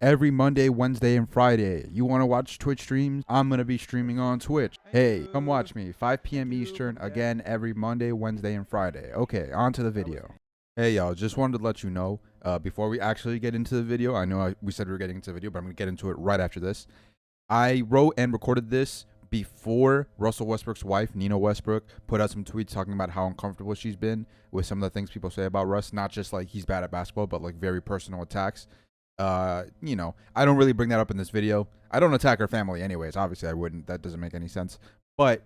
every Monday, Wednesday, and Friday. You want to watch Twitch streams? I'm going to be streaming on Twitch. Hey, come watch me. 5 p.m. Eastern, again, every Monday, Wednesday, and Friday. Okay, on to the video. Hey, y'all, just wanted to let you know, before we actually get into the video, I know we said we were getting into the video, but I'm going to get into it right after this. I wrote and recorded this before Russell Westbrook's wife, Nina Westbrook, put out some tweets talking about how uncomfortable she's been with some of the things people say about Russ, not just like he's bad at basketball, but like very personal attacks. You know, I don't really bring that up in this video. I don't attack her family anyways. Obviously, I wouldn't. That doesn't make any sense. But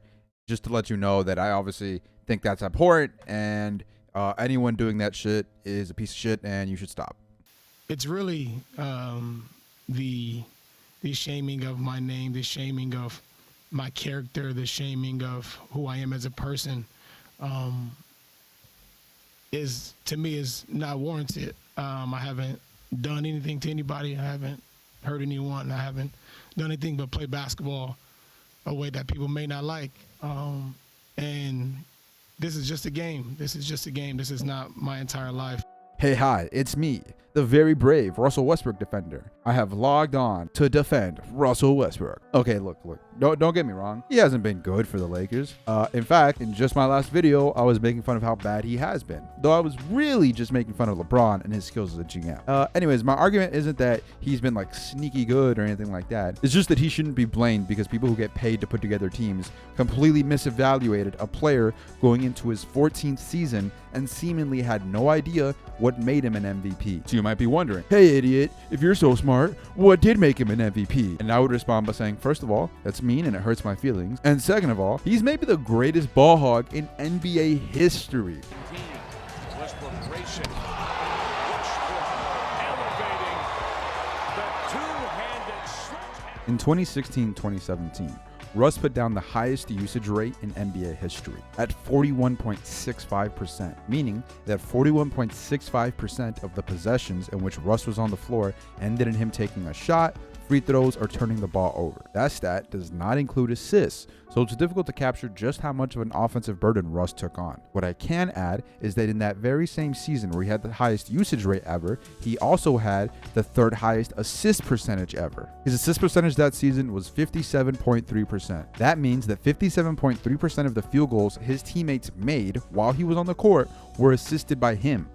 just to let you know that I obviously think that's abhorrent, and anyone doing that shit is a piece of shit, and you should stop. It's really the shaming of my name, the shaming of my character, the shaming of who I am as a person, is to me is not warranted. I haven't done anything to anybody. I haven't hurt anyone. I haven't done anything but play basketball a way that people may not like. And this is just a game. This is just a game. This is not my entire life. Hey, hi, it's me, the very brave Russell Westbrook defender. I have logged on to defend Russell Westbrook. Okay, look, don't get me wrong. He hasn't been good for the Lakers. In fact, in just my last video, I was making fun of how bad he has been, though I was really just making fun of LeBron and his skills as a GM. Anyways, my argument isn't that he's been like sneaky good or anything like that. It's just that he shouldn't be blamed because people who get paid to put together teams completely misevaluated a player going into his 14th season and seemingly had no idea what made him an MVP. So you might be wondering, hey idiot, if you're so smart, what did make him an MVP? And I would respond by saying, first of all, that's mean and it hurts my feelings. And second of all, he's maybe the greatest ball hog in NBA history. Westbrook racing. Elevating the two-handed stretch. In 2016-2017, Russ put down the highest usage rate in NBA history at 41.65%, meaning that 41.65% of the possessions in which Russ was on the floor ended in him taking a shot, free throws, or turning the ball over. That stat does not include assists, so it's difficult to capture just how much of an offensive burden Russ took on. What I can add is that in that very same season where he had the highest usage rate ever, he also had the third highest assist percentage ever. His assist percentage that season was 57.3%. That means that 57.3% of the field goals his teammates made while he was on the court were assisted by him.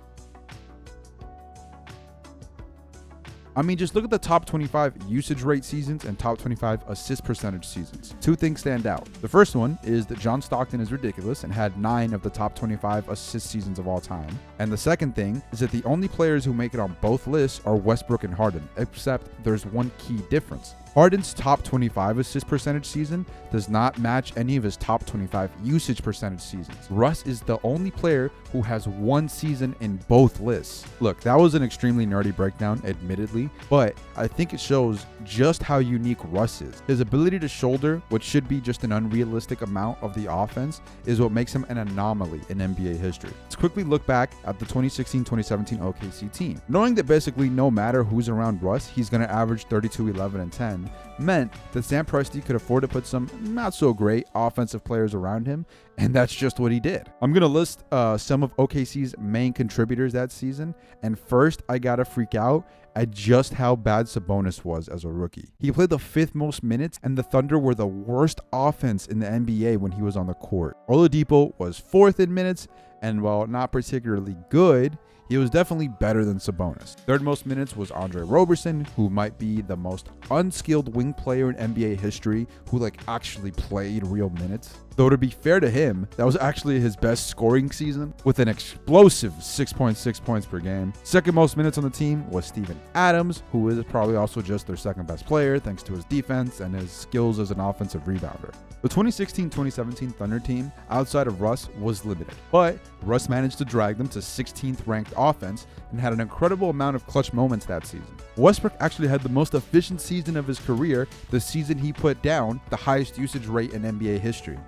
I mean, just look at the top 25 usage rate seasons and top 25 assist percentage seasons. Two things stand out. The first one is that John Stockton is ridiculous and had 9 of the top 25 assist seasons of all time. And the second thing is that the only players who make it on both lists are Westbrook and Harden, except there's one key difference. Harden's top 25 assist percentage season does not match any of his top 25 usage percentage seasons. Russ is the only player who has one season in both lists. Look, that was an extremely nerdy breakdown, admittedly, but I think it shows just how unique Russ is. His ability to shoulder what should be just an unrealistic amount of the offense is what makes him an anomaly in NBA history. Let's quickly look back at the 2016-2017 OKC team. Knowing that basically no matter who's around Russ, he's going to average 32, 11, and 10, meant that Sam Presti could afford to put some not so great offensive players around him, and that's just what he did. I'm going to list some of OKC's main contributors that season, and first I gotta freak out at just how bad Sabonis was as a rookie. He played the 5th most minutes, and the Thunder were the worst offense in the NBA when he was on the court. Oladipo was 4th in minutes, and while not particularly good, he was definitely better than Sabonis. 3rd most minutes was Andre Roberson, who might be the most unskilled wing player in NBA history who actually played real minutes. Though to be fair to him, that was actually his best scoring season with an explosive 6.6 points per game. 2nd most minutes on the team was Steven Adams, who is probably also just their 2nd best player thanks to his defense and his skills as an offensive rebounder. The 2016-2017 Thunder team, outside of Russ, was limited, but Russ managed to drag them to 16th ranked offense and had an incredible amount of clutch moments that season. Westbrook actually had the most efficient season of his career, the season he put down the highest usage rate in NBA history.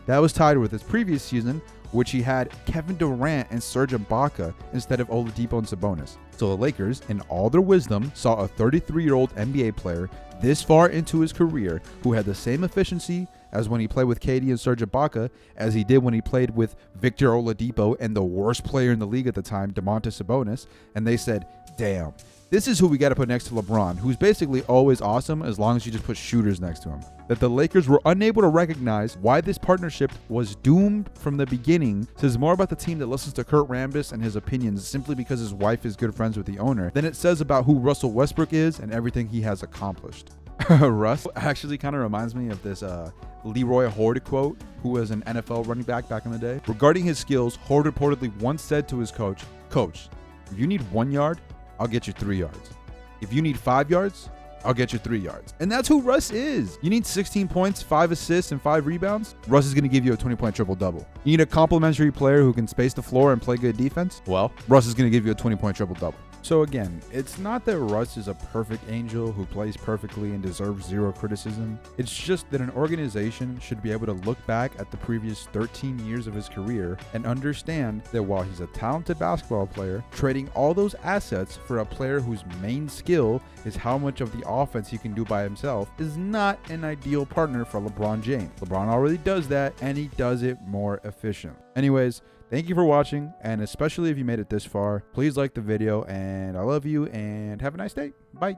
That was tied with his previous season, which he had Kevin Durant and Serge Ibaka instead of Oladipo and Sabonis. So the Lakers, in all their wisdom, saw a 33-year-old NBA player this far into his career who had the same efficiency as when he played with KD and Serge Ibaka, as he did when he played with Victor Oladipo and the worst player in the league at the time, Domantas Sabonis, and they said, damn, this is who we got to put next to LeBron, who's basically always awesome as long as you just put shooters next to him. That the Lakers were unable to recognize why this partnership was doomed from the beginning says more about the team that listens to Kurt Rambis and his opinions simply because his wife is good friends with the owner than it says about who Russell Westbrook is and everything he has accomplished. Russ actually kind of reminds me of this Leroy Hoard quote, who was an NFL running back in the day. Regarding his skills, Hoard reportedly once said to his coach, "Coach, if you need 1 yard, I'll get you 3 yards. If you need 5 yards, I'll get you 3 yards." And that's who Russ is. You need 16 points, 5 assists, and 5 rebounds? Russ is going to give you a 20-point triple-double. You need a complimentary player who can space the floor and play good defense? Well, Russ is going to give you a 20-point triple-double. So again, it's not that Russ is a perfect angel who plays perfectly and deserves zero criticism. It's just that an organization should be able to look back at the previous 13 years of his career and understand that while he's a talented basketball player, trading all those assets for a player whose main skill is how much of the offense he can do by himself is not an ideal partner for LeBron James. LeBron already does that, and he does it more efficient. Anyways, thank you for watching, and especially if you made it this far, please like the video, and I love you, and have a nice day. Bye.